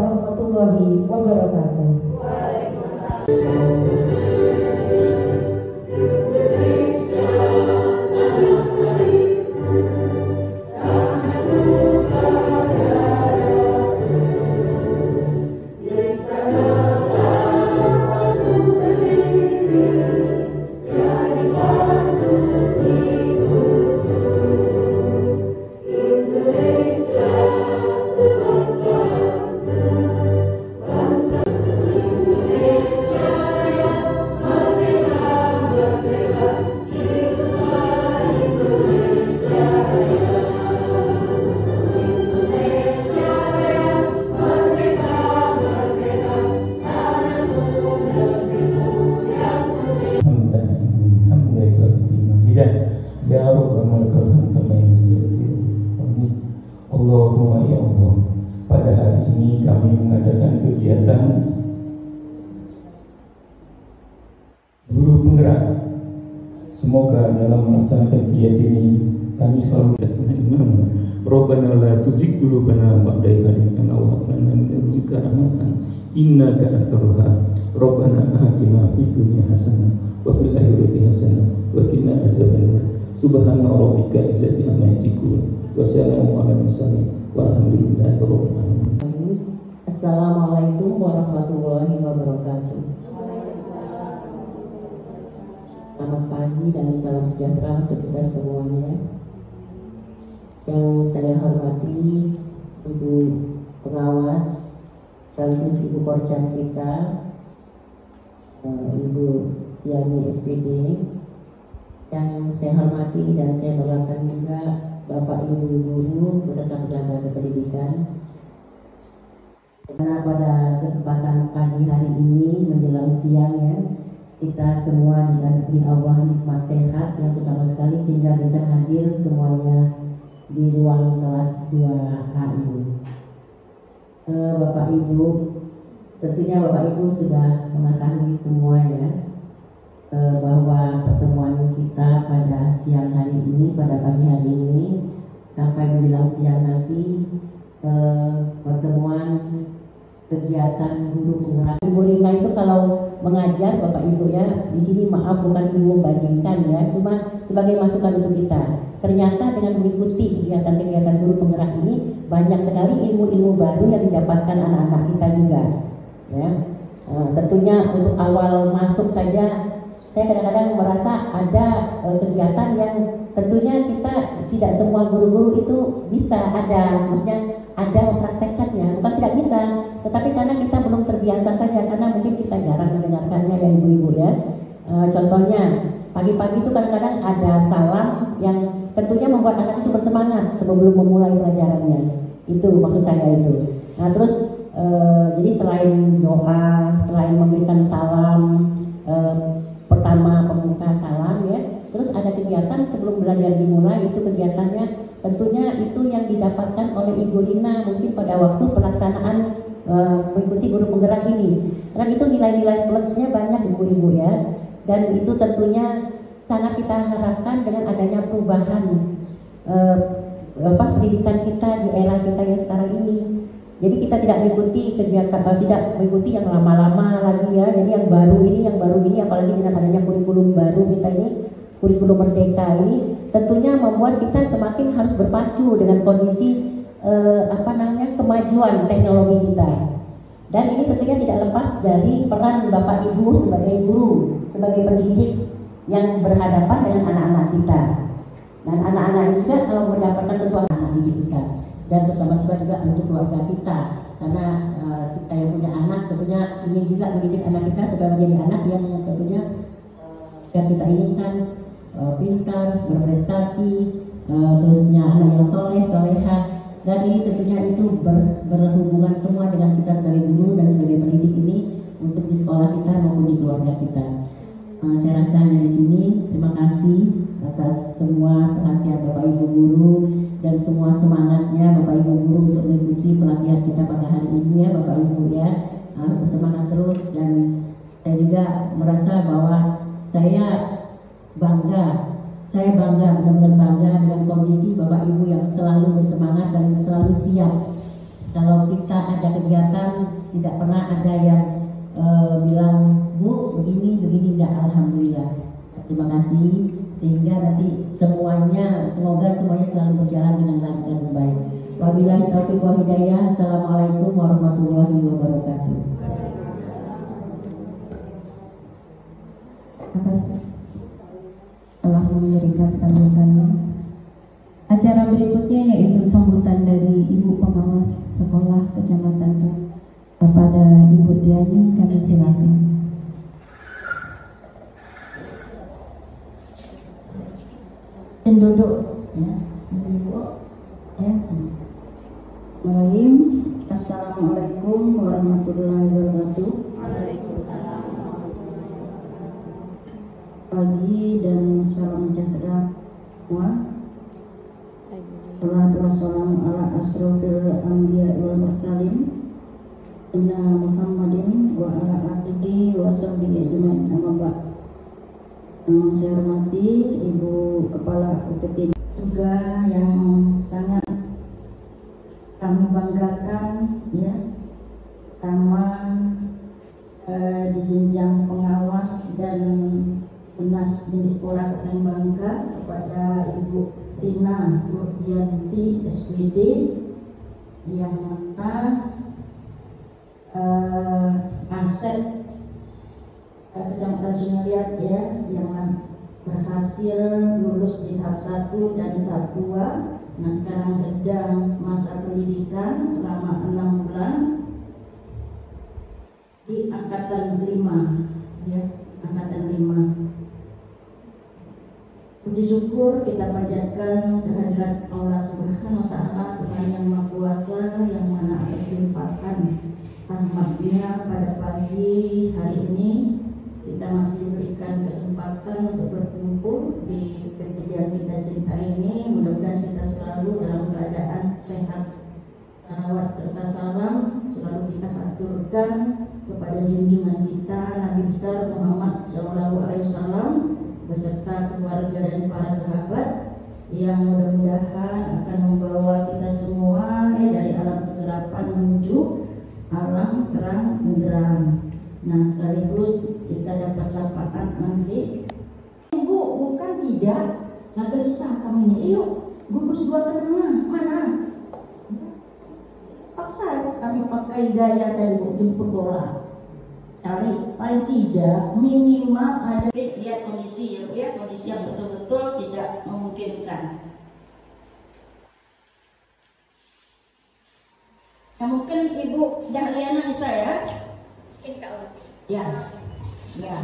warahmatullahi wabarakatuh. Allahumma ya Allah, pada hari ini kami mengadakan kegiatan guru penggerak. Semoga dalam melaksanakan kegiatan ini kami selalu mengingat Rabbana la tuzigh qulubana ba'da idh hadaytana wa hab lana min ladunka rahmatan innaka antal wahhab. Rabbana atina fid dunya hasanah wa fil akhirati hasanah wa qina azabannar. Subhana rabbika izzati amma yasifun. Wassalamualaikum warahmatullahi wabarakatuh. Assalamualaikum warahmatullahi wabarakatuh. Selamat pagi dan salam sejahtera untuk kita semuanya. Yang saya hormati Ibu Pengawas sekaligus Ibu Korcam kita, Ibu Yani SPD. Yang saya hormati dan saya banggakan juga Bapak Ibu guru beserta tenaga kependidikan. Karena pada kesempatan pagi hari ini menjelang siang ya, kita semua dikasihi Allah nikmat sehat yang utama sekali sehingga bisa hadir semuanya di ruang kelas 2A ini. Bapak Ibu, tentunya Bapak Ibu sudah mengetahui semua ya, bahwa pertemuan kita pada siang hari ini, pada pagi hari ini sampai menjelang siang nanti, pertemuan kegiatan guru penggerak. Ibu Rina itu kalau mengajar Bapak Ibu ya, di sini maaf bukan ibu membandingkan ya, cuma sebagai masukan untuk kita. Ternyata dengan mengikuti kegiatan-kegiatan guru penggerak ini banyak sekali ilmu-ilmu baru yang didapatkan anak-anak kita juga ya. Tentunya untuk awal masuk saja saya kadang-kadang merasa ada kegiatan yang tentunya kita tidak semua guru-guru itu bisa ada, maksudnya ada mempraktekkannya, bukan tidak bisa, tetapi karena kita belum terbiasa saja, karena mungkin kita jarang mendengarkannya ya ibu-ibu ya. Contohnya pagi-pagi itu kadang-kadang ada salam yang tentunya membuat anak itu bersemangat sebelum memulai pelajarannya. Itu maksud saya itu. Nah terus jadi selain doa, selain memberikan salam pertama pembuka salam ya, terus ada kegiatan sebelum belajar dimulai, itu kegiatannya tentunya itu yang didapatkan oleh Ibu Rina mungkin pada waktu pelaksanaan mengikuti guru penggerak ini. Karena itu nilai-nilai plusnya banyak ibu-ibu ya, dan itu tentunya sangat kita harapkan dengan adanya perubahan pendidikan kita di era kita yang sekarang ini. Jadi kita tidak mengikuti kegiatan, tidak mengikuti yang lama-lama lagi ya. Jadi yang baru ini, apalagi dengan adanya kurikulum baru kita ini, kurikulum merdeka ini, tentunya membuat kita semakin harus berpacu dengan kondisi kemajuan teknologi kita. Dan ini tentunya tidak lepas dari peran Bapak Ibu sebagai guru, sebagai pendidik yang berhadapan dengan anak-anak kita. Dan anak-anak juga kalau mendapatkan sesuatu anak didik kita. Dan bersama juga untuk keluarga kita, karena kita yang punya anak tentunya ingin juga mendidik anak kita supaya menjadi anak yang tentunya yang kita inginkan pintar, berprestasi, terusnya anak yang soleh, soleha. Dan ini tentunya itu berhubungan semua dengan kita sebagai guru dan sebagai pendidik ini untuk di sekolah kita maupun di keluarga kita. Saya rasa hanya di sini. Terima kasih atas semua perhatian Bapak Ibu guru dan semua semangatnya Bapak Ibu guru untuk mengikuti pelatihan kita pada hari ini ya Bapak Ibu ya. Bersemangat terus, dan saya juga merasa bahwa saya bangga, benar-benar bangga dengan kondisi Bapak Ibu yang selalu bersemangat dan selalu siap Kalau kita ada kegiatan tidak pernah ada yang bilang Bu begini enggak, alhamdulillah. Terima kasih, sehingga nanti semoga semuanya selalu berjalan dengan lancar dan baik. Wabillahi taufiq wal hidayah. Assalamualaikum warahmatullahi wabarakatuh. Terima kasih telah memberikan sambutannya. Acara berikutnya yaitu sambutan dari Ibu Pengawas Sekolah Kecamatan Solo kepada Ibu Tiani, kami silakan. Dan duduk ya. Bismillahirrahmanirrahim. Assalamualaikum warahmatullahi wabarakatuh. Waalaikumsalam. Pagi dan salam sejahtera semua. Salatu wassalamu ala asrofil anbiya wal mursalin inna Muhammadin wa ala alihi wa sahbihi ajmain, amma ba'd. Yang saya hormati Ibu Kepala UPT juga yang sangat kami banggakan ya, pertama di jenjang pengawas dan Dinas Pendidikan Kabupaten Bangka kepada Ibu Rina Nurdianti SPD yang mana aset Kecamatan Sungai ya yang berhasil lulus di tahap 1 dan tahap 2. Nah, sekarang sedang masa pendidikan selama 6 bulan di angkatan 5 ya, angkatan 5. Puji syukur kita panjatkan kehadirat Allah Subhanahu wa Ta'ala, Tuhan yang Maha Kuasa, yang mana atas kesempatan rahmatnya pada pagi hari ini kita masih diberikan kesempatan untuk berkumpul di kejadian kita cinta ini. Mudah-mudahan kita selalu dalam keadaan sehat. Salawat serta salam selalu kita aturkan kepada junjungan kita Nabi besar Muhammad SAW beserta keluarga dan para sahabat yang mudah-mudahan akan membawa kita semua dari alam kegelapan menuju alam terang benderang. Nah, sekaligus kita dapat sapaan nanti. Ibu, bukan tidak. Nah, gelisah kami ini. Yuk, gugus 2 ke tengah. Mana? Paksa kami pakai gaya dan jemput bola. Cari paling tidak minimal ada. Lihat kondisi ya, kondisi yang betul-betul tidak memungkinkan. Nah, mungkin Ibu Dahliana bisa ya? Ya, ya.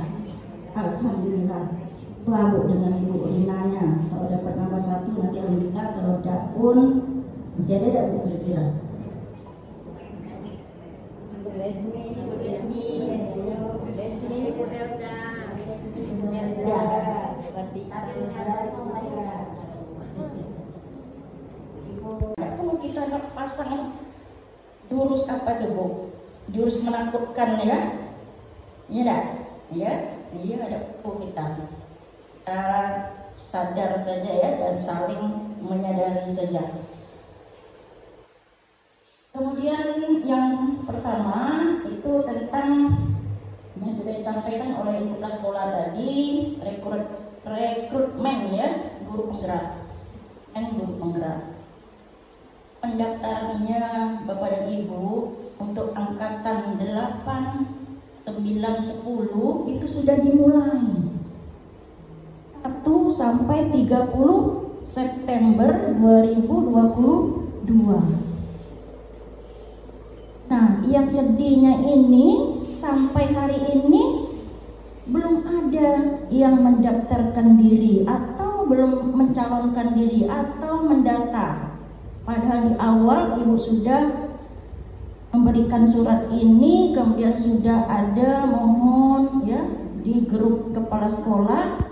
Alhamdulillah. Lalu dengan Ibu Rinanya, kalau dapat nomor 1 nanti alhamdulillah, kalau tidak pun masih ada Bu kira-kira. Kalau kita pasang jurus apa tuh Bu? Jurus menakutkan ya? Iya dah, ya, iya ada kita. Kita sadar saja ya dan saling menyadari saja. Kemudian yang pertama itu tentang yang sudah disampaikan oleh Ibu Kepala Sekolah tadi, rekrutmen ya, guru penggerak. Pendaftarannya Bapak dan Ibu untuk angkatan 8, 9, 10 itu sudah dimulai 1 sampai 30 September 2022. Nah, yang sedihnya ini sampai hari ini belum ada yang mendaftarkan diri atau belum mencalonkan diri atau mendata. Padahal di awal Ibu sudah memberikan surat ini, kemudian sudah ada mohon ya di grup kepala sekolah.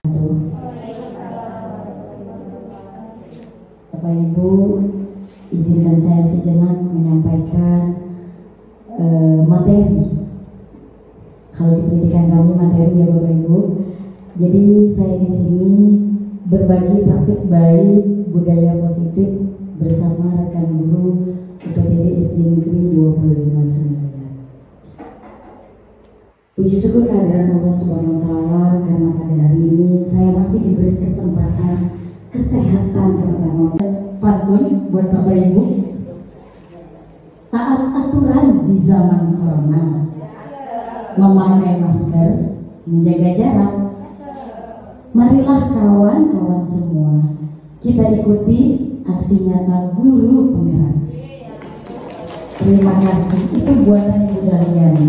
Bapak Ibu, izinkan saya sejenak menyampaikan materi. Kalau di pendidikan kami materi ya Bapak Ibu. Jadi saya di sini berbagi praktik baik budaya positif bersama rekan guru UPTD SD Negeri 25 Surabaya. Puji syukur kehadiran Allah Subhanahu wa Ta'ala karena pada hari ini saya masih diberi kesempatan kesehatan terutama. Pantun buat Bapak Ibu, taat aturan di zaman corona, memakai masker, menjaga jarak. Marilah kawan-kawan semua, kita ikuti aksi nyata guru penggerak. Terima kasih, itu buatan Ibu Daliana.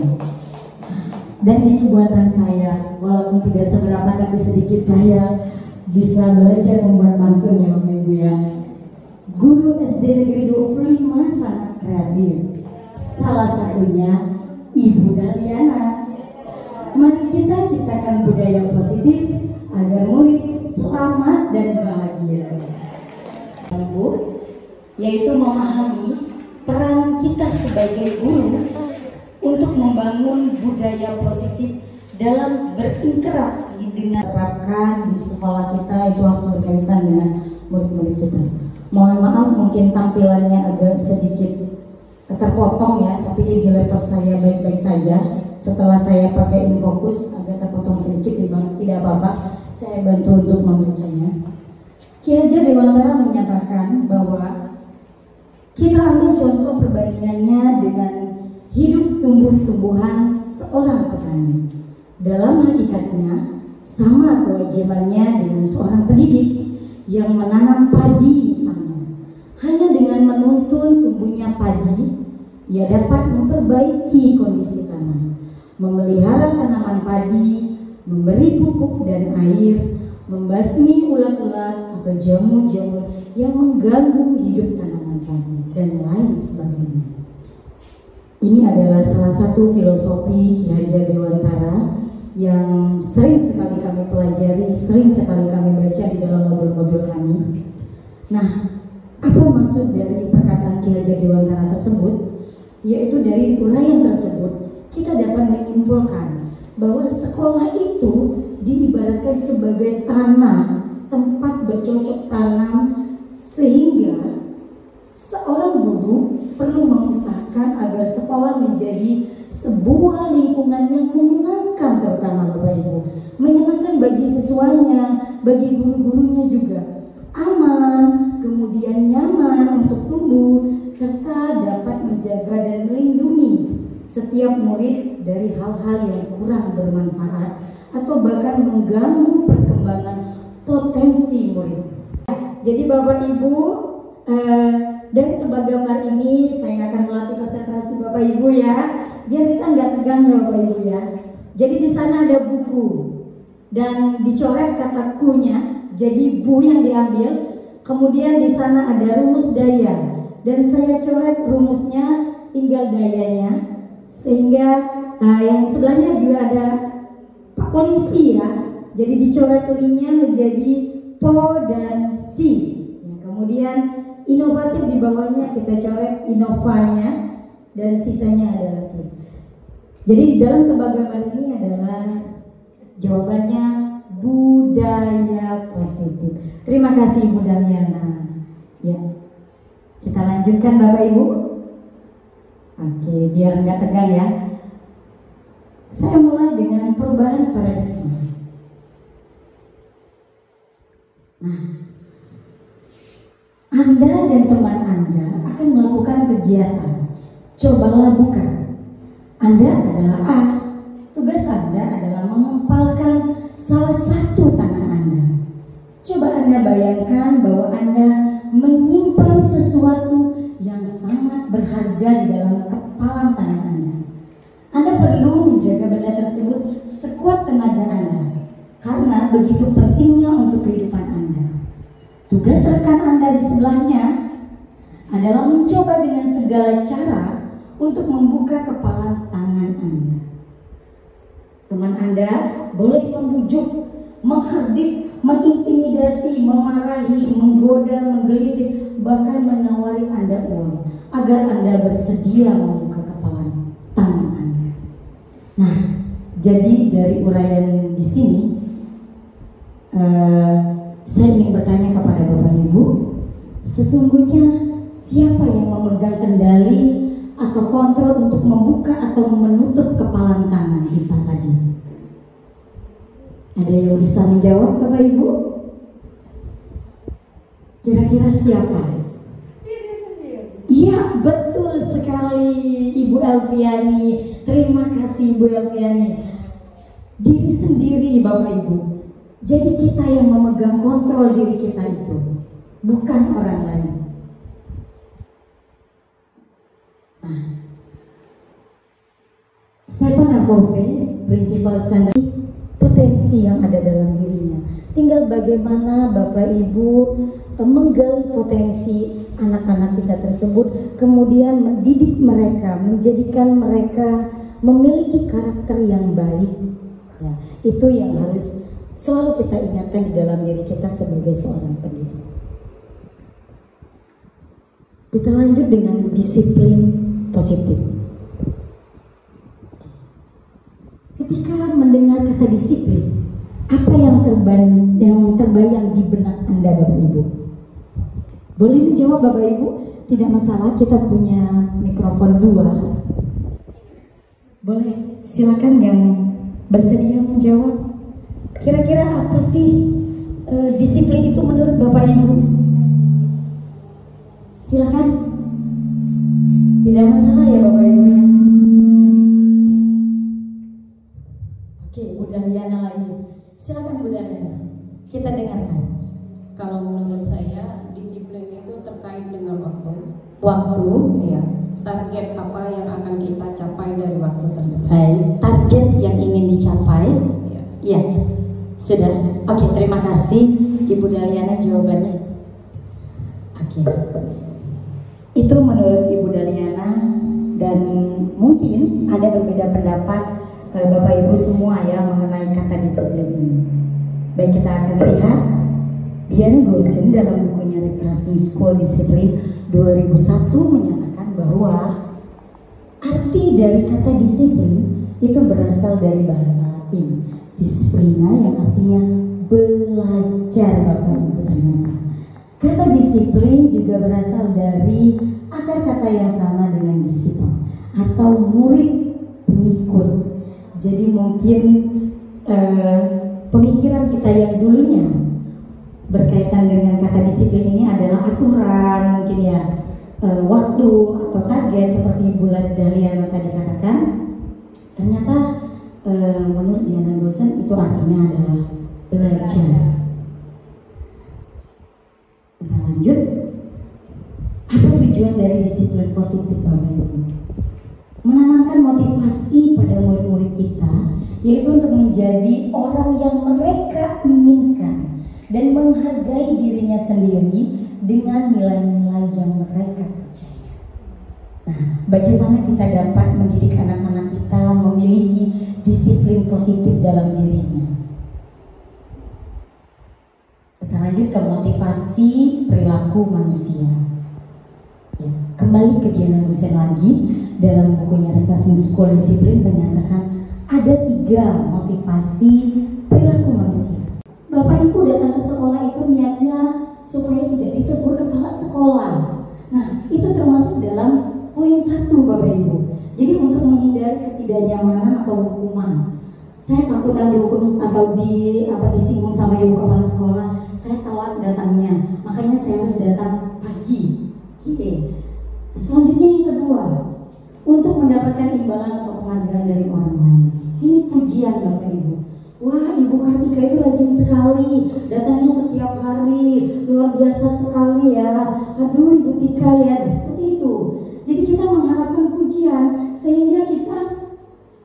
Dan ini buatan saya, walaupun tidak seberapa tapi sedikit saya bisa belajar membuat pantun ya Bapak Ibu ya. Guru SD Negeri 25 sangat kreatif. Salah satunya Ibu Daliana. Mari kita ciptakan budaya positif agar murid selamat dan bahagia. Ibu, yaitu memahami peran kita sebagai guru untuk membangun budaya positif dalam berinteraksi dengan terapkan di sekolah kita itu harus berkaitan dengan murid-murid kita. Mohon maaf mungkin tampilannya agak sedikit terpotong ya, tapi di laptop saya baik-baik saja. Setelah saya pakai InFocus agak terpotong sedikit, tidak apa-apa. Saya bantu untuk membacanya. Ki Hajar Dewantara menyatakan bahwa kita ambil contoh perbandingannya dengan hidup tumbuh-tumbuhan seorang petani. Dalam hakikatnya sama kewajibannya dengan seorang pendidik yang menanam padi misalnya. Hanya dengan menuntun tumbuhnya padi, ia dapat memperbaiki kondisi tanah, memelihara tanaman padi, memberi pupuk dan air, membasmi ulat-ulat atau jamur-jamur yang mengganggu hidup tanaman padi, dan lain sebagainya. Ini adalah salah satu filosofi Ki Hajar Dewantara yang sering sekali kami pelajari, sering sekali kami baca di dalam modul-modul kami. Nah, apa maksud dari perkataan Ki Hajar Dewantara tersebut? Yaitu dari uraian tersebut kita dapat menyimpulkan bahwa sekolah itu diibaratkan sebagai tanah, tempat bercocok tanam, sehingga seorang guru perlu mengusahakan agar sekolah menjadi sebuah lingkungan yang menyenangkan, terutama Bapak Ibu, menyenangkan bagi siswanya, bagi guru-gurunya juga, aman, kemudian nyaman untuk tumbuh, serta dapat menjaga dan melindungi setiap murid dari hal-hal yang kurang bermanfaat atau bahkan mengganggu perkembangan potensi murid. Jadi Bapak Ibu, dari tebak gambar ini saya akan melatih konsentrasi Bapak Ibu ya, biar kita nggak tegang ya Bapak Ibu ya. Jadi di sana ada buku dan dicoret kata ku-nya, jadi bu yang diambil. Kemudian di sana ada rumus daya dan saya coret rumusnya tinggal dayanya, sehingga yang sebelahnya juga ada Pak Polisi ya. Jadi dicoret li-nya menjadi po dan si. Kemudian inovatif di bawahnya kita coret inovanya dan sisanya adalah T. Jadi di dalam tebak gambar ini adalah jawabannya budaya positif. Terima kasih Ibu Daliana. Ya, kita lanjutkan Bapak Ibu. Oke, biar nggak tegang ya. Saya mulai dengan perubahan paradigma. Nah, Anda dan teman Anda akan melakukan kegiatan. Cobalah buka. Anda adalah A. Tugas Anda adalah mengempalkan salah satu tangan Anda. Coba Anda bayangkan bahwa Anda menyimpan sesuatu yang sangat berharga di dalam kepalan tangan Anda. Anda perlu menjaga benda tersebut sekuat tenaga Anda, karena begitu pentingnya untuk kehidupan Anda. Tugas rekan Anda di sebelahnya adalah mencoba dengan segala cara untuk membuka kepalan tangan Anda. Teman Anda boleh membujuk, menghardik, mengintimidasi, memarahi, menggoda, menggelitik, bahkan menawari Anda uang agar Anda bersedia membuka kepalan tangan Anda. Nah, jadi dari uraian di sini, saya ingin bertanya kepada Bapak Ibu, sesungguhnya Siapa yang memegang kendali atau kontrol untuk membuka atau menutup kepalan tangan kita tadi? Ada yang bisa menjawab, Bapak Ibu? Kira-kira siapa? Iya, betul sekali Ibu Elviani. Terima kasih Ibu Elviani. Diri sendiri Bapak Ibu. Jadi kita yang memegang kontrol diri kita itu, bukan orang lain. Nah, Stephen Covey, prinsipal standar, potensi yang ada dalam dirinya. Tinggal bagaimana Bapak Ibu menggali potensi anak-anak kita tersebut, kemudian mendidik mereka, menjadikan mereka memiliki karakter yang baik. Ya, itu yang harus selalu kita ingatkan di dalam diri kita sebagai seorang pendidik. Kita lanjut dengan disiplin positif. Ketika mendengar kata disiplin, apa yang terbayang di benak Anda, Bapak Ibu? Boleh menjawab Bapak Ibu? Tidak masalah, kita punya mikrofon 2. Boleh, silakan yang bersedia menjawab. Kira-kira apa sih disiplin itu menurut Bapak Ibu? Silakan. Tidak masalah ya Bapak Ibu ya. Oke, Bu Dahliana lagi. Silakan Bu Dahliana. Kita dengarkan. Kalau menurut saya disiplin itu terkait dengan waktu. Waktu, Ya, target apa yang akan kita capai dari waktu tersebut. baik. Target yang ingin dicapai. Ya. Iya. Sudah. Oke, terima kasih Ibu Dahliana jawabannya. Oke. Itu menurut Ibu Dahliana, dan mungkin ada berbeda pendapat Bapak Ibu semua ya mengenai kata disiplin ini. Baik, kita akan lihat Diana Gosen dalam bukunya Restoration School Discipline 2001 menyatakan bahwa arti dari kata disiplin itu berasal dari bahasa Latin disiplina, yang artinya belajar, Bapak Ibu. Ternyata kata disiplin juga berasal dari akar kata yang sama dengan disiplin atau murid pengikut. Jadi mungkin pemikiran kita yang dulunya berkaitan dengan kata disiplin ini adalah aturan, mungkin ya waktu atau target seperti Ibu Dahliana tadi katakan. Ternyata menurut Diana Gosen itu artinya adalah belajar. Kita lanjut. Apa tujuan dari disiplin positif, Bapak Ibu? Menanamkan motivasi pada murid-murid kita, yaitu untuk menjadi orang yang mereka inginkan dan menghargai dirinya sendiri dengan nilai-nilai yang mereka percaya. Nah, bagaimana kita dapat mendidik anak-anak kita memiliki disiplin positif dalam dirinya? Kita lanjut ke motivasi perilaku manusia. Ya, kembali ke Diana Gosen lagi dalam bukunya Restoration School Discipline menyatakan ada 3 motivasi perilaku manusia. Bapak Ibu datang ke sekolah itu niatnya supaya tidak ditegur kepala sekolah. Nah, itu termasuk dalam poin 1, Bapak Ibu. Jadi untuk menghindari ketidaknyamanan atau hukuman, saya takut dihukum atau disinggung sama ibu kepala sekolah, saya telat datangnya, makanya saya harus datang pagi. Oke. Selanjutnya yang kedua, untuk mendapatkan imbalan atau penghargaan dari orang lain. Ini pujian Bapak Ibu. Wah, Ibu Kartika itu rajin sekali, datangnya setiap hari, luar biasa sekali ya. Aduh, Ibu Tika ya, seperti itu. Jadi kita mengharapkan pujian sehingga kita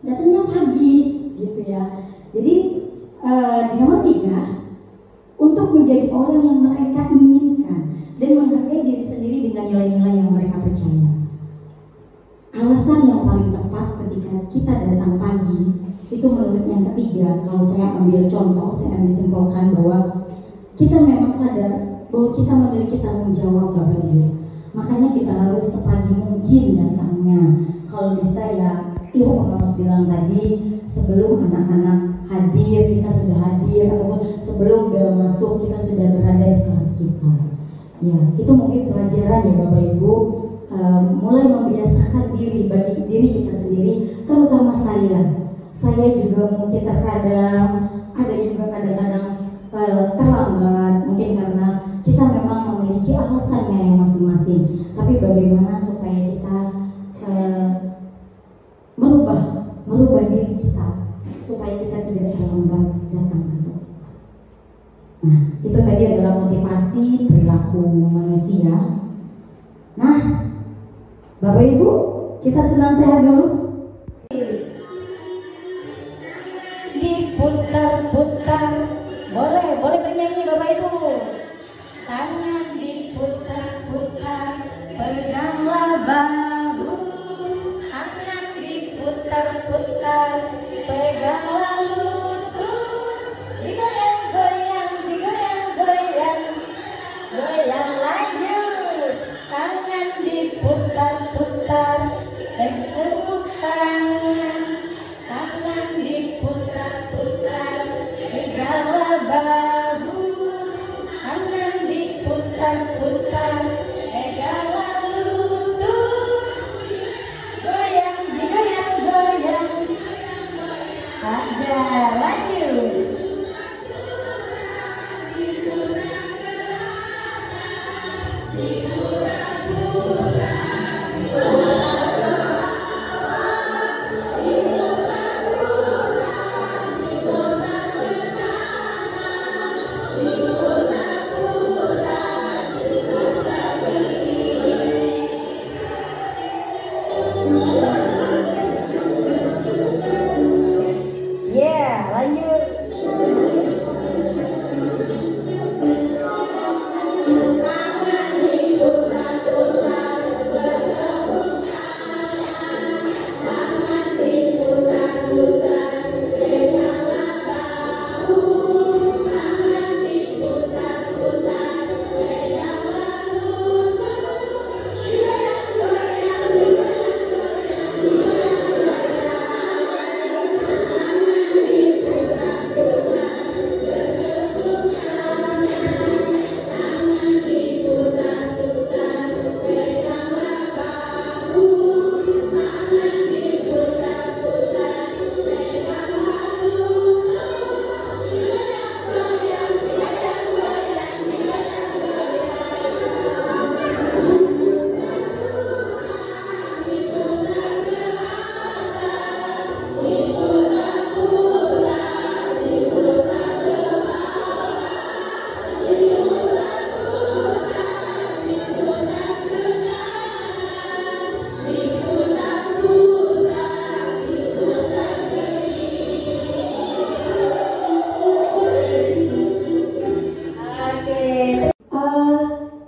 datangnya pagi, gitu ya. Jadi nomor 3, untuk menjadi orang yang mereka inginkan dan menghargai diri sendiri dengan nilai-nilai yang mereka percaya. Alasan yang paling tepat ketika kita datang pagi itu menurut yang ketiga, kalau saya ambil contoh, saya ambil simpulkan bahwa kita memang sadar bahwa kita memiliki tanggung jawab, Bapak Ibu. Makanya kita harus sepagi mungkin datangnya. Kalau bisa ya, Ibu Pengawas bilang tadi, sebelum anak-anak hadir, kita sudah hadir, ataupun sebelum bel masuk, kita sudah berada di kelas kita. Ya, itu mungkin pelajaran ya Bapak Ibu, mulai membiasakan diri bagi diri kita sendiri, terutama saya juga mungkin terkadang ada juga kadang-kadang terlambat, mungkin karena kita memang memiliki alasannya yang masing-masing. Tapi bagaimana supaya kita merubah diri kita supaya kita tidak terlambat datang ke sekolah. Nah, itu tadi adalah motivasi perilaku manusia. Nah, Bapak Ibu, kita senang sehat dulu. Diputar-putar, boleh bernyanyi Bapak Ibu. Tangan diputar-putar, peganglah bahu. Tangan diputar-putar, peganglah lutut. Digoyang-goyang, digoyang-goyang, goyang lanjut. Tangan diputar-putar, tepuk tangan. Tangan diputar-putar, peganglah bahu. Tangan diputar-putar, peganglah lutut. Goyang, digoyang-goyang. Aja, lanjut. Lanjut.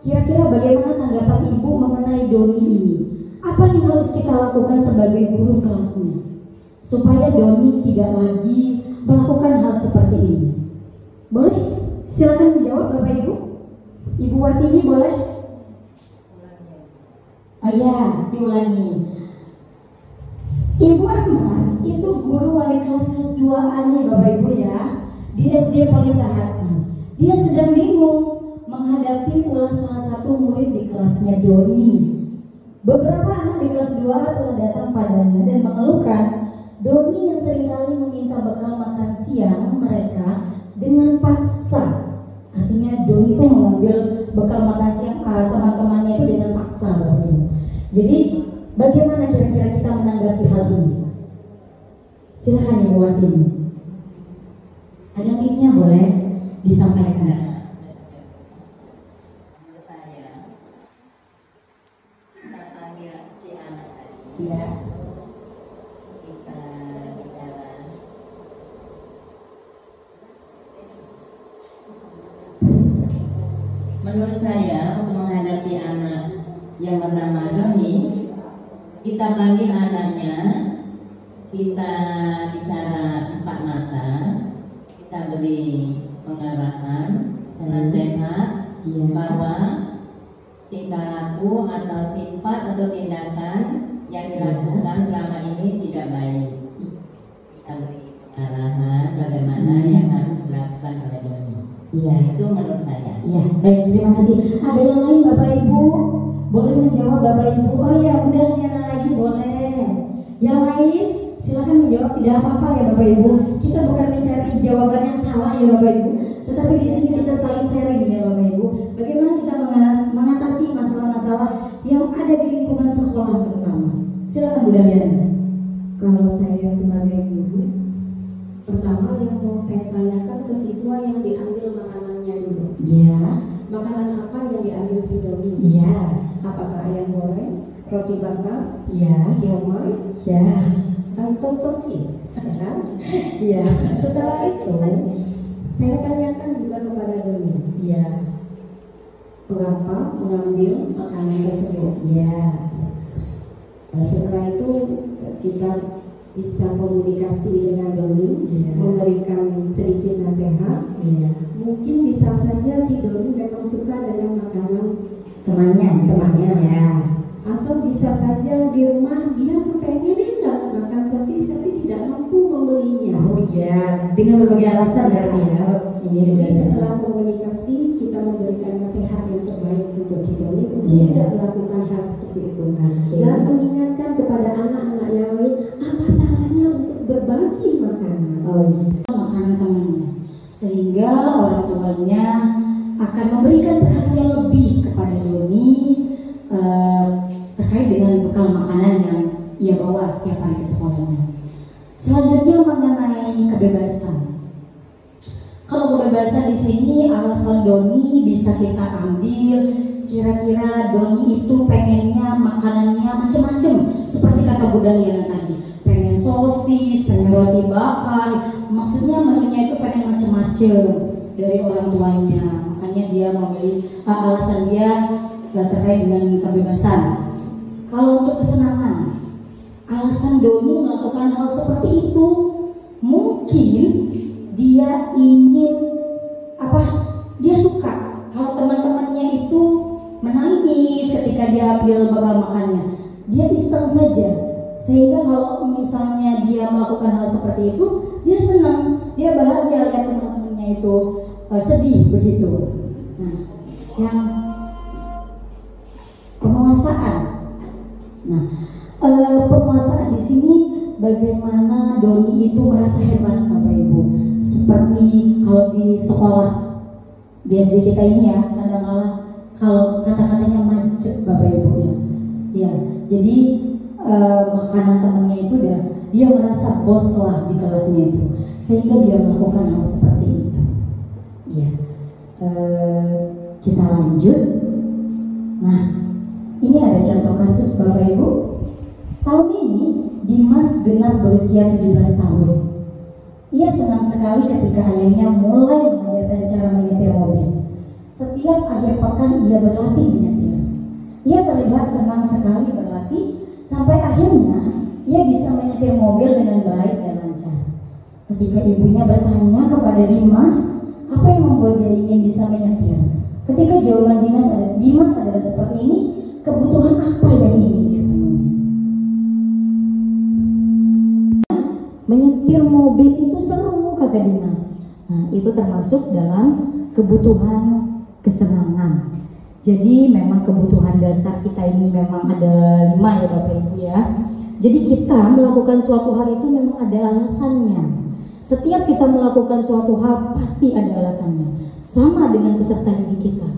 Kira-kira bagaimana tanggapan Ibu mengenai Doni ini? Apa yang harus kita lakukan sebagai guru kelasnya supaya Doni tidak lagi melakukan hal seperti ini? Boleh? Silakan menjawab Bapak Ibu. Ibu Watini boleh? Oh ya, diulangi. Ibu Ahmad itu guru wali kelas 2A nih Bapak Ibu ya, di SD Pelita Hati. Dia sedang bingung menghadapi ulah salah satu murid di kelasnya Doni. Beberapa anak di kelas 2A telah datang padanya dan mengeluhkan Doni yang seringkali meminta bekal makan siang mereka dengan paksa. Artinya Doni itu mengambil bekal makan siang teman-temannya itu dengan paksa. Jadi bagaimana kira-kira kita menanggapi hal ini? Silahkan Ibu Watini. Ada mic-nya boleh disampaikan. Ya, kita bicara. Menurut saya untuk menghadapi anak yang bernama Doni, kita panggil anaknya, kita bicara 4 mata, kita beri pengarahan, nasihat bahwa tingkah laku atau sifat atau tindakan yang dilakukan selama ini tidak baik. Kita beri arahan bagaimana yang harus dilakukan oleh Doni. Ya, itu menurut saya. Ya, baik, terima kasih. Ada yang lain Bapak Ibu? Boleh menjawab Bapak Ibu? Oh ya, udah nyala lagi boleh. Yang lain silakan menjawab, tidak apa-apa ya Bapak Ibu. Kita bukan mencari jawaban yang salah ya Bapak Ibu, tetapi di sini kita saling sharing ya Bapak Ibu. Bagaimana kita mengatasi masalah-masalah yang ada di lingkungan sekolah terutama. Silakan Bu Daliana. Kalau saya sebagai guru, pertama yang mau saya tanyakan ke siswa yang diambil makanannya dulu. Ya. Makanan apa yang diambil si Doni? Ya. Apakah ayam goreng, roti bakar, Ya. siomay, Ya. atau sosis? Ya kan? Ya. Setelah itu, saya tanyakan juga kepada Doni, Ya. mengapa mengambil makanan tersebut? Ya. Setelah itu kita bisa komunikasi dengan Doni, memberikan sedikit nasihat. Ya. Mungkin bisa saja si Doni memang suka dengan makanan Temannya. Ya. atau bisa saja di rumah dia kepengen enak makan sosis tapi tidak mampu membelinya. Oh iya, dengan berbagai alasan berarti ya. Ini Jadi dari setelah komunikasi kita memberikan nasihat yang terbaik untuk si Doni untuk Iya. tidak melakukan hal seperti itu. Oke. Dan mengingatkan kepada anak-anak yang lain apa salahnya untuk berbagi makanan. Oh iya, makanan temannya, sehingga orang tuanya akan memberikan perhatian lebih kepada Doni terkait dengan bekal makanan yang ia bawa setiap hari ke sekolahnya. Selanjutnya mengenai kebebasan. Kalau kebebasan di sini alasan Doni bisa kita ambil, kira-kira Doni itu pengennya makanannya macam-macam, seperti kata Bu Daliana tadi, pengen sosis, pengen roti bakar, maksudnya menunya itu pengen macam-macam dari orang tuanya, makanya dia memilih alasan dia terkait dengan kebebasan. Kalau untuk kesenangan, alasan Doni melakukan hal seperti itu mungkin dia ingin dia suka kalau teman-temannya itu menangis ketika dia ambil bekal makannya, dia iseng saja, sehingga kalau misalnya dia melakukan hal seperti itu dia senang, dia bahagia lihat teman-temannya itu sedih begitu. Nah, yang penguasaan. Nah, penguasaan di sini bagaimana Doni itu merasa hebat Bapak Ibu. Seperti kalau di sekolah di SD kita ini ya, kadang-kadang kalau kata-katanya macet Bapak Ibu ya. Ya, jadi makanan temannya itu dia merasa bos lah di kelasnya itu, sehingga dia melakukan hal seperti itu. Ya, kita lanjut. Nah, ini ada contoh kasus Bapak Ibu. Tahun ini Dimas genap berusia 17 tahun. Ia senang sekali ketika ayahnya mulai mengajarkan cara menyetir mobil. Setiap akhir pekan ia berlatih menyetir. Ia terlihat senang sekali berlatih sampai akhirnya ia bisa menyetir mobil dengan baik dan lancar. Ketika ibunya bertanya kepada Dimas, apa yang membuat dia ingin bisa menyetir? Ketika jawaban Dimas adalah seperti ini, kebutuhan apa yang ingin dia penuhi? Menyetir mobil itu seru, kata Dimas. Nah, itu termasuk dalam kebutuhan kesenangan. Jadi memang kebutuhan dasar kita ini memang ada 5 ya Bapak Ibu ya. Jadi kita melakukan suatu hal itu memang ada alasannya. Setiap kita melakukan suatu hal pasti ada alasannya. Sama dengan peserta didik kita.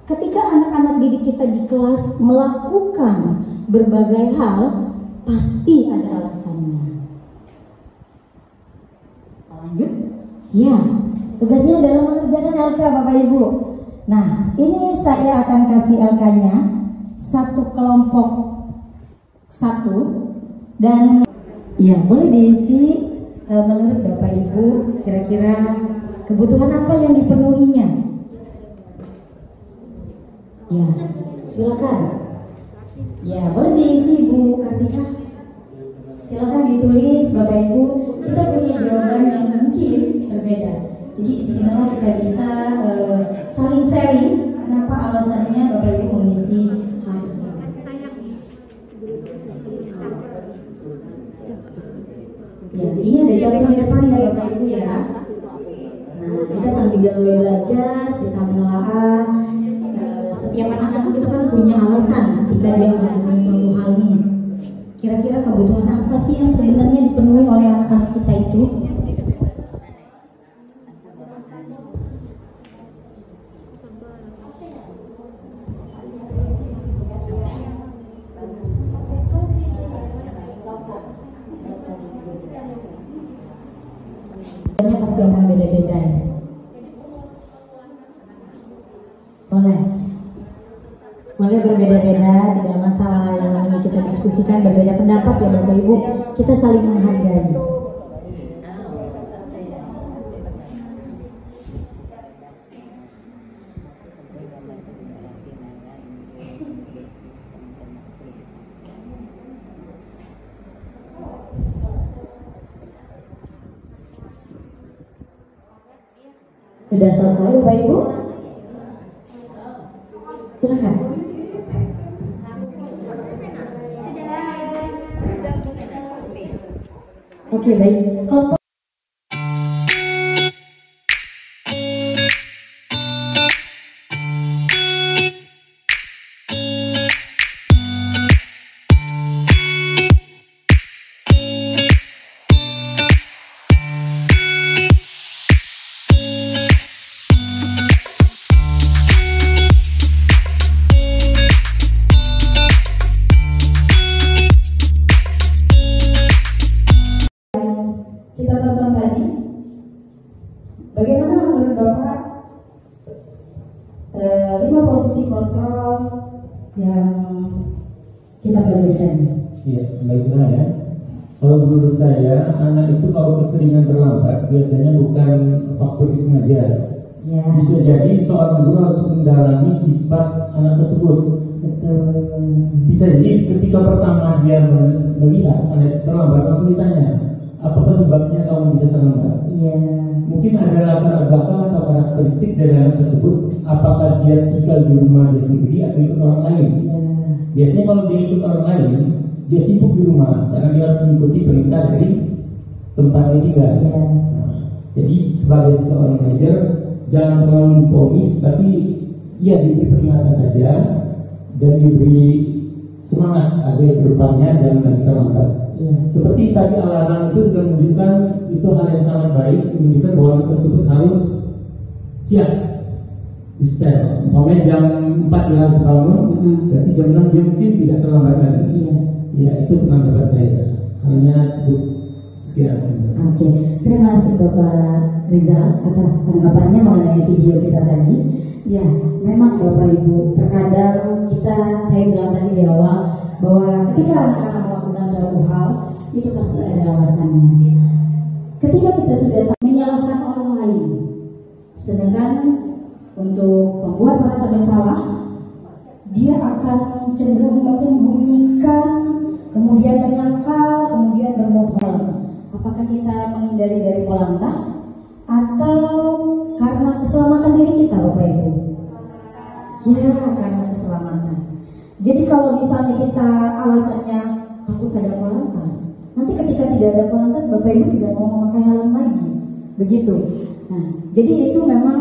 Ketika anak-anak didik kita di kelas melakukan berbagai hal, pasti ada alasannya. Lanjut. Ya, tugasnya adalah mengerjakan LK Bapak Ibu. Nah, ini saya akan kasih LK-nya satu kelompok 1 dan ya boleh diisi menurut Bapak Ibu kira-kira kebutuhan apa yang dipenuhinya. Ya, silakan. Ya, boleh diisi Bu Kartika. Silakan ditulis Bapak Ibu. Kita punya jawaban yang mungkin berbeda. Jadi di sinilah kita bisa saling sharing kenapa alasannya Bapak Ibu mengisi hal tersebut. Ya, ini ada contoh di depan ya Bapak Ibu ya. Nah, kita sambil belajar, kita menelaah. Setiap anak-anak itu kan punya alasan ketika dia melakukan suatu hal ini. Kira-kira kebutuhan apa sih yang sebenarnya dipenuhi oleh anak-anak kita itu? Pasti akan beda-beda ya. Boleh berbeda-beda, tidak masalah. Yang namanya kita diskusikan berbeda pendapat ya Bapak Ibu, kita saling menghargai. Sudah selesai Bapak Ibu? Silakan. Oke, baik. Kita tonton tadi, bagaimana menurut Bapak 5 posisi kontrol yang kita belajarkan? Iya, baiklah ya. Kalau menurut saya, anak itu kalau keseringan terlambat biasanya bukan faktor disengaja. Ya. Bisa jadi seorang guru harus mendalami sifat anak tersebut. Betul. Bisa jadi ketika pertama dia melihat anak itu terlambat, langsung ditanya, apa penyebabnya kamu bisa terlambat? Iya. Mungkin ada latar belakang atau karakteristik dari anak tersebut. Apakah dia tinggal di rumah dia sendiri atau ikut orang lain? Iya. Biasanya kalau dia ikut orang lain, dia sibuk di rumah karena dia harus mengikuti perintah dari tempat dia tinggal. Iya. Jadi sebagai seorang manajer, jangan terlalu memponis, tapi ya diberi peringatan saja dan diberi semangat agar kedepannya jangan lagi terlambat. Iya. Seperti tadi alarm itu sudah menunjukkan itu hal yang sangat baik, menunjukkan bahwa anak tersebut harus siap di setel. Umpamanya jam 4 dia harus bangun, berarti jam 6 dia mungkin tidak terlambat lagi. Iya. Ya, itu pendapat saya. Hanya sebut sekian. Oke, terima kasih Bapak Rizal atas tanggapannya mengenai video kita tadi. Ya, memang Bapak Ibu, terkadang saya bilang tadi di awal bahwa ketika anak-anak melakukan suatu hal itu pasti ada alasannya. Ketika kita sudah menyalahkan orang lain, sedangkan untuk membuat merasa bersalah, dia akan cenderung menyembunyikan, kemudian menyangkal, kemudian berbohong. Apakah kita menghindari dari polantas atau karena keselamatan diri kita, Bapak Ibu? Ya, karena keselamatan. Jadi kalau misalnya kita alasannya takut ada polantas, nanti ketika tidak ada polantas, Bapak Ibu tidak mau memakai helm lagi, begitu. Nah, jadi itu memang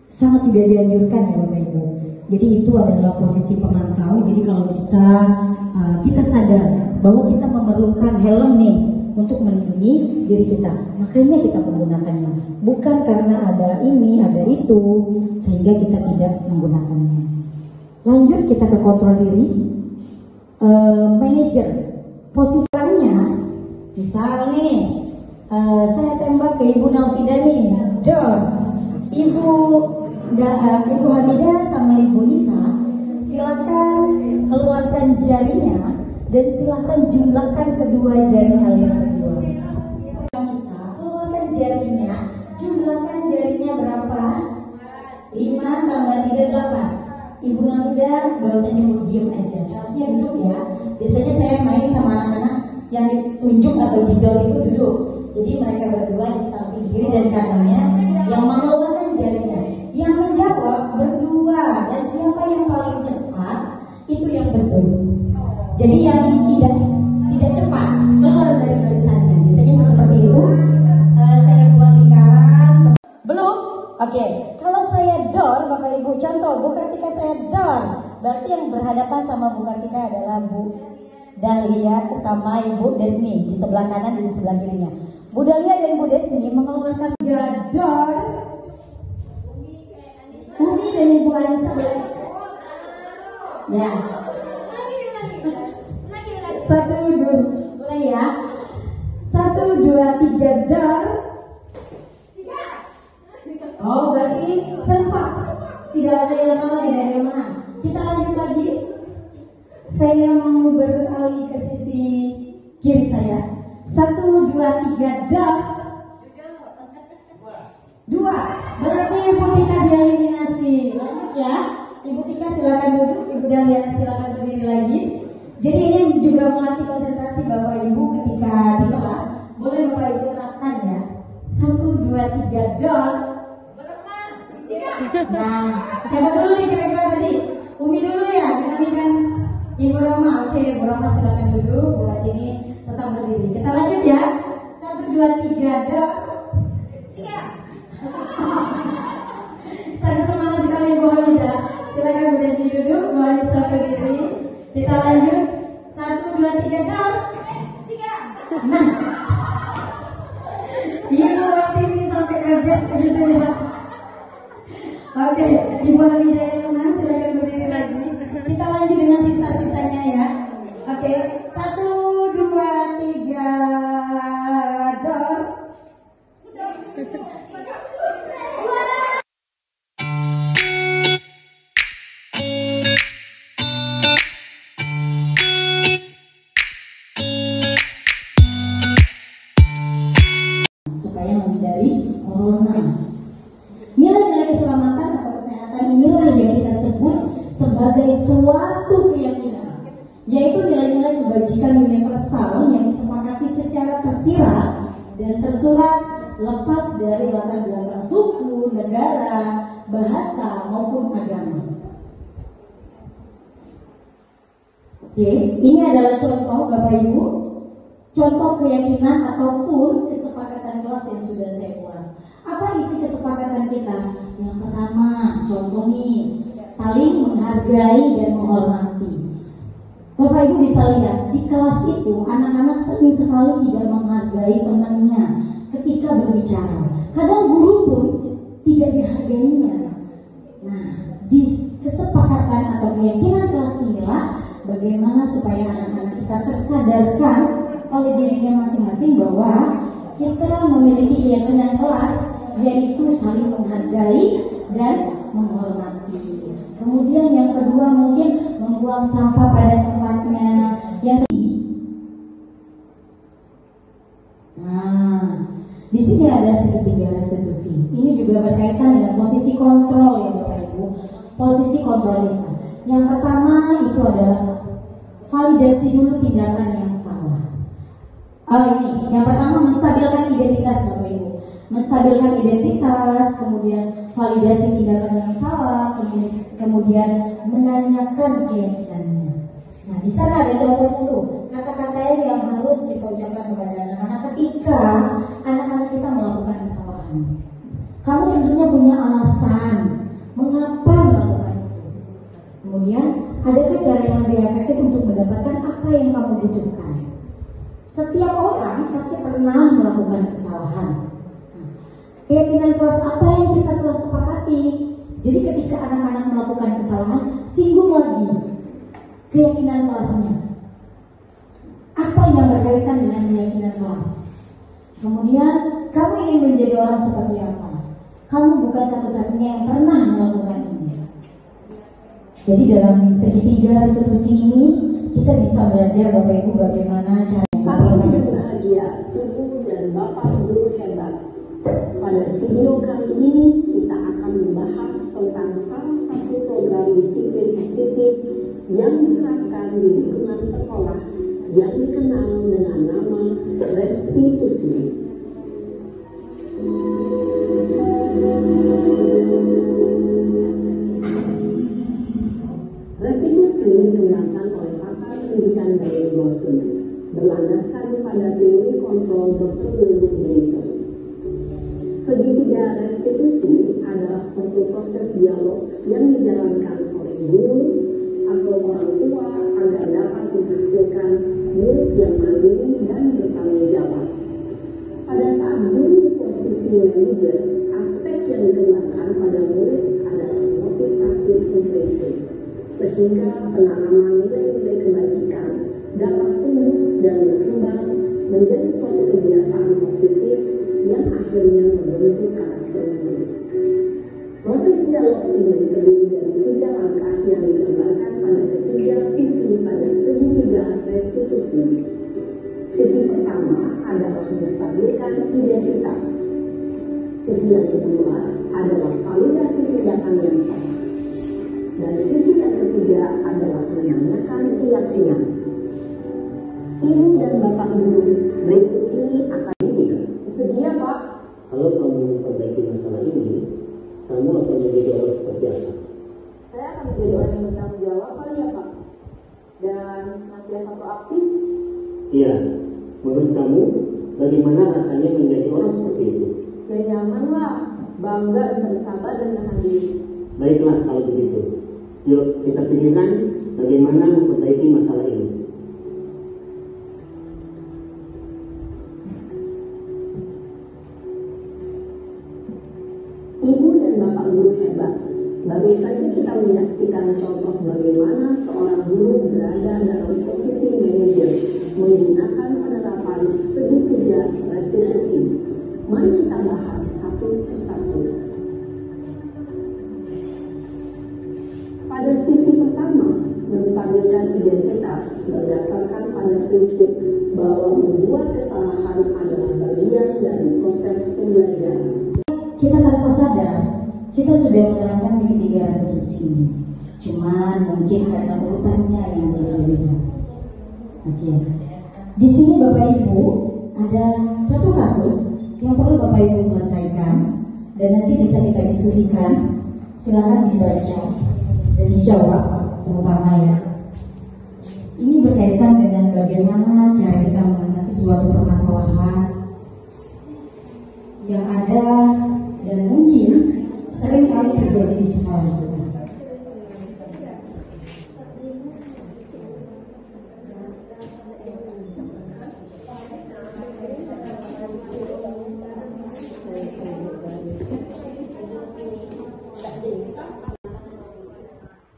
sangat tidak dianjurkan ya Bapak Ibu. Jadi itu adalah posisi pemantau. Jadi kalau bisa kita sadar bahwa kita memerlukan helm nih untuk melindungi diri kita, makanya kita menggunakannya. Bukan karena ada ini, ada itu, sehingga kita tidak menggunakannya. Lanjut kita ke kontrol diri. Manajer, posisinya, misal nih, saya tembak ke Ibu Naufida nih, Dor, Ibu Hamidah sama Ibu Nisa, silakan keluarkan jarinya dan silakan jumlahkan kedua jari kalian berdua. Nisa, keluarkan jarinya, jumlahkan jarinya berapa? 5 tambah 3 8. Ibu Hamidah gak usah nyebut diem aja, seharusnya duduk ya. Biasanya saya main sama anak-anak yang ditunjuk atau didor itu duduk. Jadi mereka berdua di samping kiri dan kanannya yang mengeluarkan jarinya. Yang menjawab berdua, dan siapa yang paling cepat itu yang betul. Jadi yang tidak cepat keluar dari barisannya. Biasanya seperti itu. bersama Ibu Desni di sebelah kanan dan di sebelah kirinya. Bu Dahlia dan Bu Desni mengeluarkan gador. Umi dan Ibu Anissa boleh. Ya. Satu, dua, mulai ya. 1, 2, 3, dor. Oh, berarti serempak. Tidak ada yang kalah, tidak ada yang menang. Kita lanjut lagi. Saya mau beralih ke sisi kiri saya. 1, 2, 3, dor. 2. Berarti Ibu Tika dieliminasi. Lanjut ya. Ibu Tika silakan duduk. Ibu Dahlia silakan berdiri lagi. Jadi ini juga melatih konsentrasi Bapak Ibu ketika di kelas. Boleh Bapak Ibu terapkan ya. 1, 2, 3, dor. Nah, siapa dulu nih kira-kira tadi? Umi dulu ya. Ini kan Ibu Roma. Oke, Ibu Roma silakan duduk. Buat ini tetap berdiri. Kita lanjut ya. 1, 2, 3, dor. 3. Sangat semangat sekali Bu Hamidah. Silakan Bu Desni duduk. Bu Anissa berdiri. Kita lanjut. 1, 2, 3, dor. 3. Nah, Ibu waktu sampai kaget begitu ya. Oke, Ibu Hamidah yang menang. Silakan berdiri lagi. Kita lanjut dengan sisa-sisanya ya. Oke, 1, 2, 3, dor. Supaya menghindari corona. Nilai-nilai keselamatan atau kesehatan inilah yang kita sebut sebagai suatu keyakinan, yaitu nilai-nilai kebajikan universal yang disepakati secara tersirat dan tersurat lepas dari latar belakang suku, negara, bahasa maupun agama. Oke, ini adalah contoh Bapak Ibu, contoh keyakinan ataupun kesepakatan kelas yang sudah saya buat. Apa isi kesepakatan kita? Yang pertama, contoh nih, saling menghargai dan menghormati. Bapak Ibu bisa lihat, di kelas itu anak-anak sering sekali tidak menghargai temannya ketika berbicara. Kadang guru pun tidak dihargainya. Nah, di kesepakatan atau keyakinan kelas inilah bagaimana supaya anak-anak kita tersadarkan oleh dirinya masing-masing bahwa kita memiliki keyakinan kelas, yaitu saling menghargai dan menghormati. Kemudian yang kedua mungkin membuang sampah pada tempatnya. Yang di sini ada segitiga restitusi. Ini juga berkaitan dengan posisi kontrol ya Bapak Ibu. Posisi kontrol kita. Yang pertama itu adalah validasi dulu tindakan yang salah. Ini yang pertama menstabilkan identitas Bapak Ibu. Menstabilkan identitas, kemudian validasi tindakan yang salah, kemudian menanyakan keyakinannya. Nah, di sana ada contohnya tuh, kata-kata yang harus kita ucapkan kepada anak-anak ketika anak-anak kita melakukan kesalahan. Kamu tentunya punya alasan mengapa melakukan itu. Kemudian, adakah cara yang lebih efektif untuk mendapatkan apa yang kamu butuhkan? Setiap orang pasti pernah melakukan kesalahan. Keyakinan kelas apa yang kita telah sepakati. Jadi ketika anak-anak melakukan kesalahan, singgung lagi keyakinan kelasnya. Apa yang berkaitan dengan keyakinan kelas? Kemudian, kamu ingin menjadi orang seperti apa? Kamu bukan satu-satunya yang pernah melakukan ini. Jadi dalam segitiga restitusi ini, kita bisa belajar Bapak Ibu bagaimana cara bahagia, Ibu dan Bapak Guru hebat. Pada video kali ini kita akan membahas tentang salah satu program disiplin positif yang diterapkan di lingkungan sekolah yang dikenal dengan nama restitusi. Restitusi digunakan oleh pakar pendidikan Bayer Bosen berlandaskan pada teori kontrol Dr. William Blaser. Segitiga restitusi adalah suatu proses dialog yang dijalankan oleh guru atau orang tua agar dapat menghasilkan murid yang manajer, aspek yang dikembangkan pada murid adalah motivasi intrinsik, sehingga penanaman nilai-nilai kebajikan dapat tumbuh dan berkembang menjadi suatu kebiasaan positif yang akhirnya membentuk karakter murid. Proses dialog ini terdiri dari 3 langkah yang digambarkan pada ketiga sisi pada segitiga restitusi. Sisi pertama adalah menstabilkan identitas. Sisi yang kedua adalah validasi tindakan yang salah. Dan sisi yang ketiga adalah menanyakan keyakinan. Ibu dan Bapak Guru, berikut ini akan bersedia, Pak? Kalau kamu memperbaiki masalah ini, kamu akan menjadi orang seperti apa? Saya akan menjadi orang yang bertanggung jawab kali ya, Pak? Dan senantiasa proaktif? Iya. Menurut kamu, bagaimana rasanya menjadi orang seperti itu? Ya nyaman lah, bangga bisa bersabar dan menahan diri. Baiklah kalau begitu. Yuk kita pikirkan bagaimana memperbaiki masalah ini. Ibu dan Bapak Guru hebat. Baru saja kita menyaksikan contoh bagaimana seorang guru berada dalam posisi manajer menggunakan penerapan segitiga restitusi. Mari kita bahas satu persatu. Pada sisi pertama, menstabilkan identitas berdasarkan pada prinsip bahwa membuat kesalahan adalah bagian dari proses pembelajaran. Kita tanpa sadar, kita sudah menerapkan segitiga restitusi ini. Cuman mungkin karena urutannya yang berbeda. Oke. Di sini Bapak Ibu ada satu kasus yang perlu Bapak Ibu selesaikan dan nanti bisa kita diskusikan. Silakan dibaca dan dijawab, terutama ya. Ini berkaitan dengan bagaimana cara kita mengatasi suatu permasalahan yang ada dan mungkin sering kali terjadi di sekolah kita.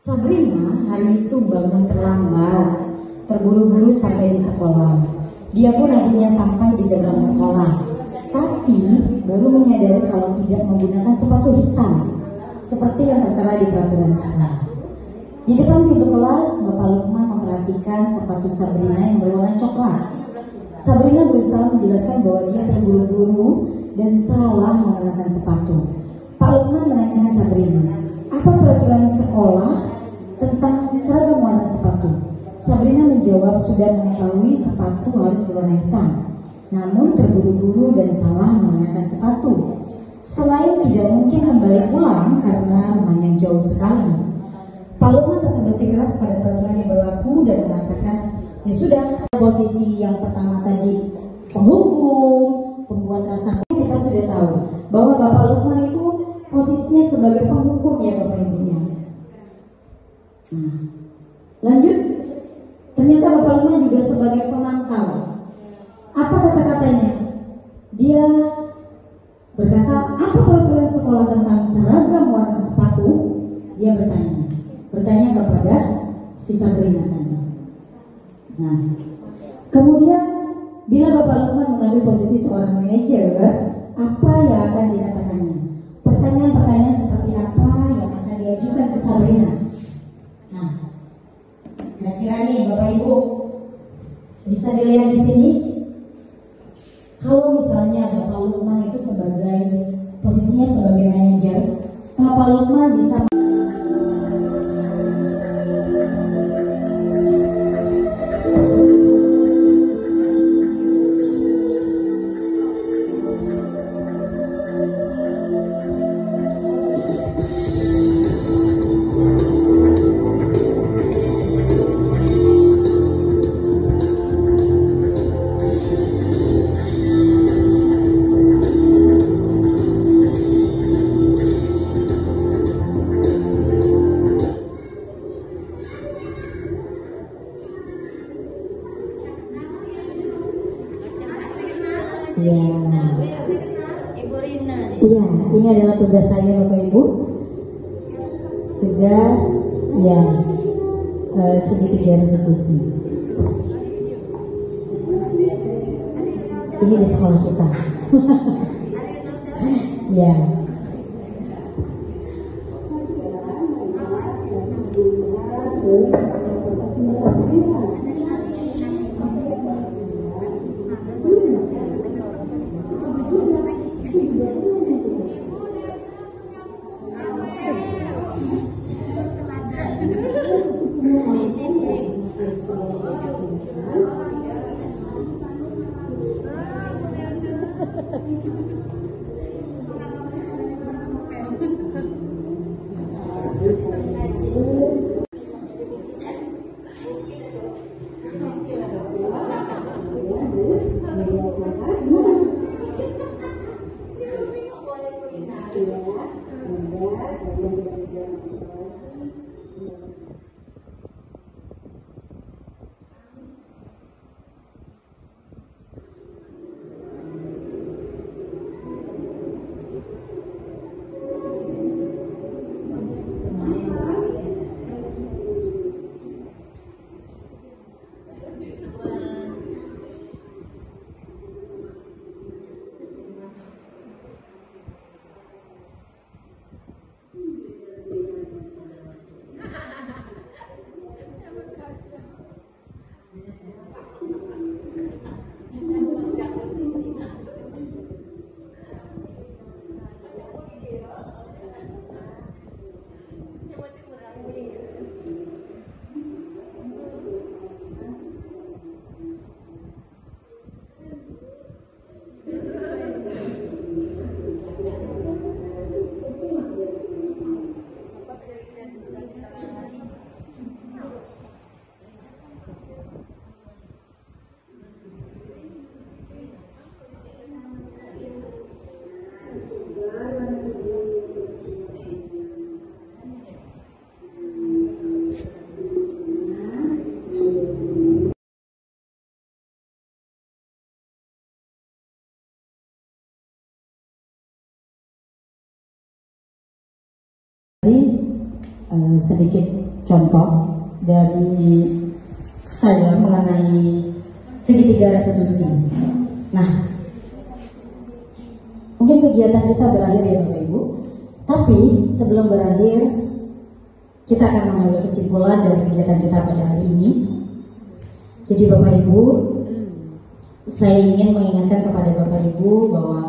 Sabrina hari itu bangun terlambat, terburu-buru sampai di sekolah. Dia pun akhirnya sampai di gerbang sekolah, tapi baru menyadari kalau tidak menggunakan sepatu hitam seperti yang tertera di peraturan sekolah. Di depan pintu kelas, Bapak Lukman memperhatikan sepatu Sabrina yang berwarna coklat. Sabrina berusaha menjelaskan bahwa dia terburu-buru dan salah mengenakan sepatu. Pak Lukman menanyakan Sabrina, apa peraturan sekolah tentang seragam warna sepatu? Sabrina menjawab sudah mengetahui sepatu harus berwarna hitam, namun terburu-buru dan salah mengenakan sepatu. Selain tidak mungkin kembali pulang karena rumahnya jauh sekali, Pak Lukman tetap bersikeras pada peraturan yang berlaku dan mengatakan, ya sudah, posisi yang pertama tadi penghukum, pembuat rasa, kita sudah tahu bahwa Bapak Lukman itu posisinya sebagai penghukum ya Bapak Ibunya. Lanjut, ternyata Bapak Lukman juga sebagai penangkal. Apa kata-katanya? Dia berkata, apa peraturan sekolah tentang seragam warna sepatu? Dia bertanya kepada si Sabrina tadi. Nah, kemudian bila Bapak Lukman mengambil posisi seorang manajer, apa yang akan dikatakannya? Pertanyaan-pertanyaan seperti apa yang akan diajukan ke Sabrina? Nah, kira-kira nih Bapak Ibu bisa dilihat di sini. Kalau misalnya Bapak Lukman itu sebagai posisinya sebagai manajer, Bapak Lukman bisa Iya, ini adalah tugas saya Bapak Ibu. Tugas ya segitiga resolusi. Ini di sekolah kita. Ya. Sedikit contoh dari saya mengenai segitiga restitusi. Nah, mungkin kegiatan kita berakhir ya Bapak Ibu, tapi sebelum berakhir kita akan mengambil kesimpulan dari kegiatan kita pada hari ini. Jadi Bapak Ibu, saya ingin mengingatkan kepada Bapak Ibu bahwa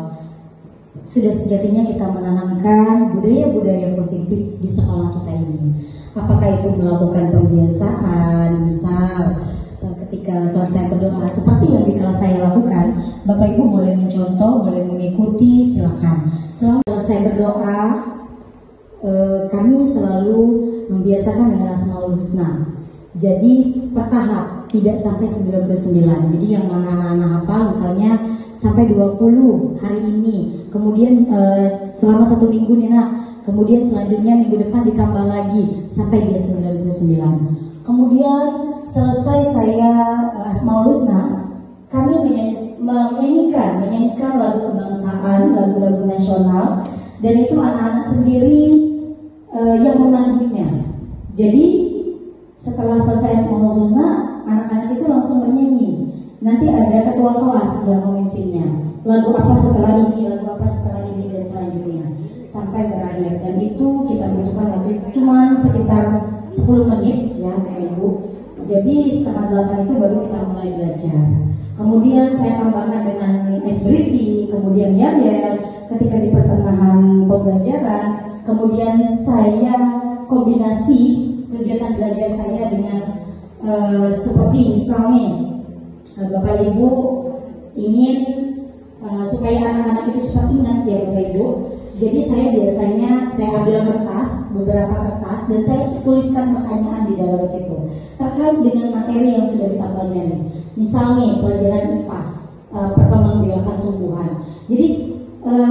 sudah sejatinya kita menanamkan budaya-budaya positif di sekolah kita ini. Apakah itu melakukan pembiasaan, misal ketika selesai berdoa seperti yang di kelas saya lakukan, Bapak Ibu boleh mencontoh, boleh mengikuti, silakan. Setelah selesai berdoa, kami selalu membiasakan dengan Asmaul Husna. Jadi bertahap, tidak sampai 99. Jadi yang mana anak-anak hafal misalnya sampai 20 hari ini, kemudian selama 1 minggu nih nak, kemudian selanjutnya minggu depan ditambah lagi sampai dia 99. Kemudian selesai saya Asmaul Husna, kami menyanyikan lagu kebangsaan, lagu-lagu nasional, dan itu anak-anak sendiri yang memandunya. Jadi setelah selesai Asmaul Husna, anak-anak itu langsung bernyanyi. Nanti ada ketua kelas yang memimpinnya. Lagu apa setelah ini, lagu apa setelah ini, dan selanjutnya sampai berakhir. Dan itu kita butuhkan waktu cuma sekitar 10 menit ya Bapak Ibu. Jadi setengah 8 itu baru kita mulai belajar. Kemudian saya tambahkan dengan SBRI, kemudian YADEL ketika di pertengahan pembelajaran. Kemudian saya kombinasi kegiatan belajar saya dengan seperti misalnya Bapak Ibu ingin supaya anak-anak itu cepat ingat ya Bapak Ibu. Jadi saya biasanya ambil kertas, beberapa kertas, dan saya tuliskan pertanyaan di dalam situ terkait dengan materi yang sudah kita pelajari. Misalnya pelajaran IPAS, perkembangbiakan tumbuhan. Jadi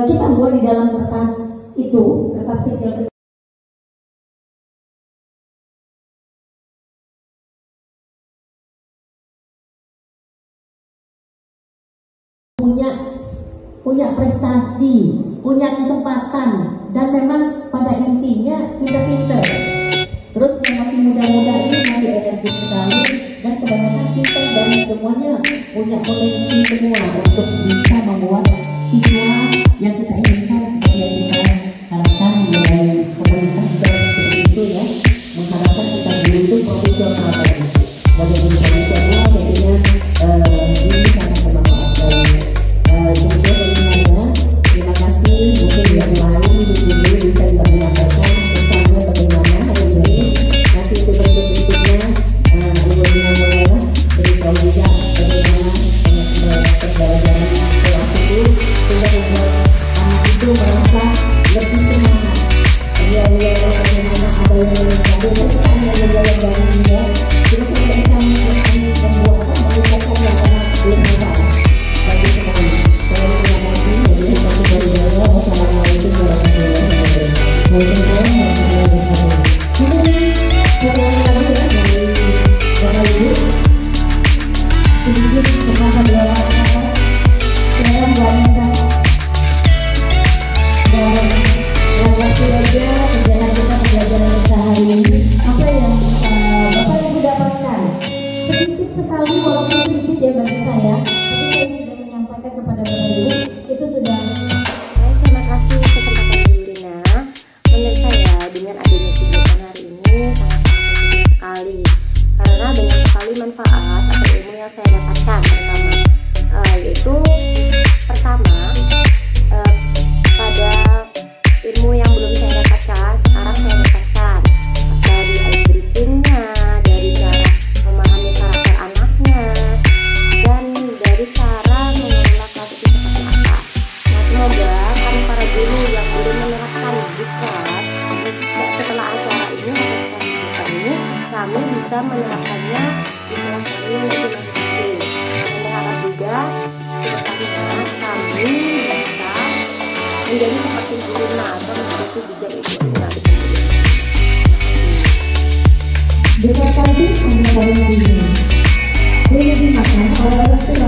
kita buat di dalam kertas itu, kertas kecil. Punya prestasi punya kesempatan, dan memang pada intinya kita pinter. Terus yang masih muda-muda ini masih energi sekali, dan kebanyakan kita dan semuanya punya potensi semua untuk bisa membuat siswa yang kita inginkan seperti yang kita harapkan dari pemerintah juga seperti itu ya, mengharapkan kita guru itu profesional tadi. Bagaimana profesional jadinya ini sangat bermanfaat dari terima kasih. Mungkin yang lain dulu bisa juga menyampaikan pesannya bagaimana hari ini. Nanti untuk berikutnya Ibu Nina beritahu juga bagaimana pembelajaran kelas itu sehingga membuat anak itu merasa lebih semangat. Bagaimana ada yang juga kita tidak bisa membuat bagi pokok yang sangat bermanfaat bagi sekali. Saya terima kasih. Wassalamualaikum warahmatullahi wabarakatuh. Sedikit kepada beliau saya wanita dan waktu saja perjalanan kita hari ini. Apa yang Bapak Ibu dapatkan sedikit sekali, walaupun sedikit ya bagi saya, tapi saya sudah menyampaikan kepada Bapak Ibu itu sudah. Terima kasih kesempatan Ibu Rina. Menurut saya dengan adanya kegiatan hari ini sangat positif sekali, karena banyak sekali manfaat atau ilmu yang saya dapatkan. Yaitu pertama, pada ilmu yang belum saya dapatkan, sekarang saya dapatkan dari ice breaking-nya, dari cara memahami karakter anaknya, dan dari cara mengelola kelas itu seperti apa. Nah, semoga kami para guru yang belum menerapkan di kelas, setelah acara ini atau setelah ini, kami bisa menerapkannya di kelas kami masing-masing. Dan berharap juga kedepannya kami bisa menjadi seperti guru atau menjadi bijak ibu. Dekat tadi hanya pada ini. Ini dimakan oleh orang tua.